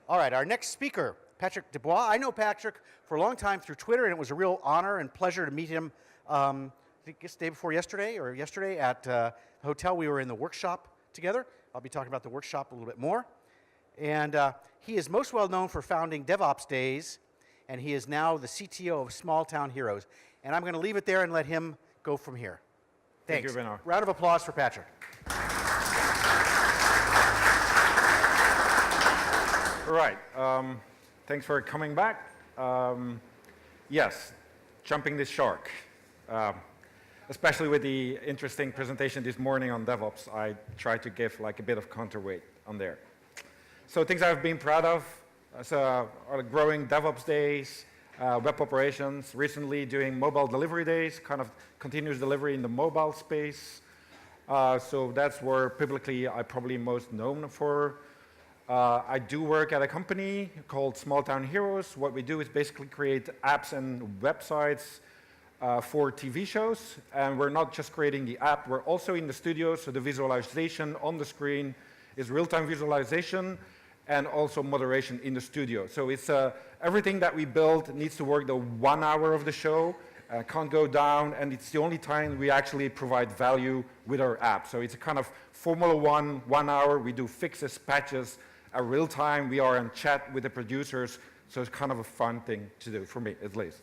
All right, our next speaker, Patrick Debois. I know Patrick for a long time through Twitter, and it was a real honor and pleasure to meet him, I think the day before yesterday, or yesterday at the hotel. We were in the workshop together. I'll be talking about the workshop a little bit more. And he is most well known for founding DevOps Days, and he is now the CTO of Small Town Heroes. And I'm going to leave it there and let him go from here. Thanks. Thank you, Bernard. Round of applause for Patrick. All right. Thanks for coming back. Yes, jumping this shark. Especially with the interesting presentation this morning on DevOps, I tried to give like a bit of counterweight on there. So things I've been proud of are growing DevOps days, web operations, recently doing mobile delivery days, kind of continuous delivery in the mobile space. So that's where publicly I'm probably most known for. I do work at a company called Small Town Heroes. What we do is basically create apps and websites for TV shows. And we're not just creating the app, we're also in the studio, so the visualization on the screen is real-time visualization and also moderation in the studio. So it's everything that we build needs to work the 1 hour of the show, can't go down, and it's the only time we actually provide value with our app. So it's a kind of Formula 1 hour. We do fixes, patches, real time. We are in chat with the producers, so it's kind of a fun thing to do, for me at least.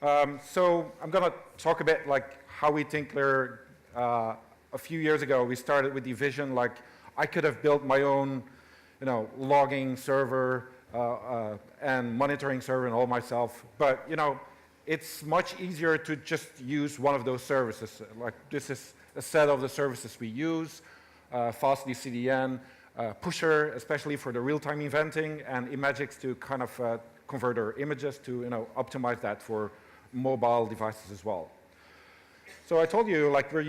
So I'm going to talk a bit like how we think there. A few years ago, we started with the vision like I could have built my own logging server and monitoring server and all myself. But, it's much easier to just use one of those services. Like this is a set of the services we use, Fastly CDN, Pusher, especially for the real-time eventing, and Imagix to kind of convert our images to, optimize that for mobile devices as well. So I told you, like we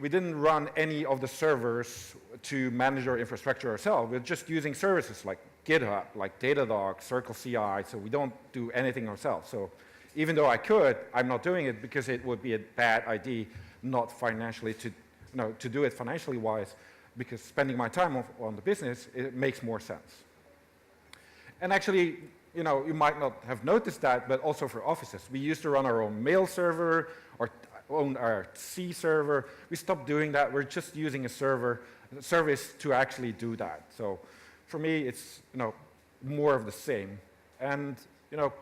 didn't run any of the servers to manage our infrastructure ourselves. We're just using services like GitHub, like Datadog, Circle CI, so we don't do anything ourselves. So even though I could, I'm not doing it because it would be a bad idea not financially to do it financially wise, because spending my time on the business, it makes more sense. And actually, you might not have noticed that, but also for offices. We used to run our own mail server, or own our C server. We stopped doing that. We're just using a service to actually do that. So for me, it's more of the same. And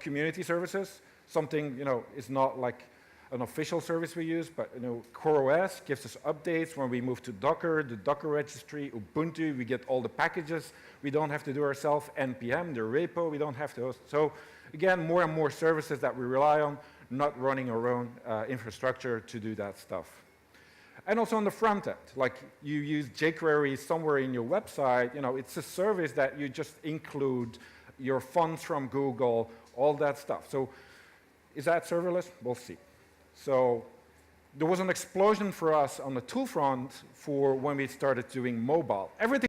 community services, something is not like an official service we use, but CoreOS gives us updates when we move to Docker, the Docker registry, Ubuntu, we get all the packages we don't have to do ourselves, NPM, the repo, we don't have to host. So again, more and more services that we rely on, not running our own infrastructure to do that stuff. And also on the front end, like you use jQuery somewhere in your website, it's a service that you just include your fonts from Google, all that stuff. So is that serverless? We'll see. So there was an explosion for us on the tool front for when we started doing mobile. Everything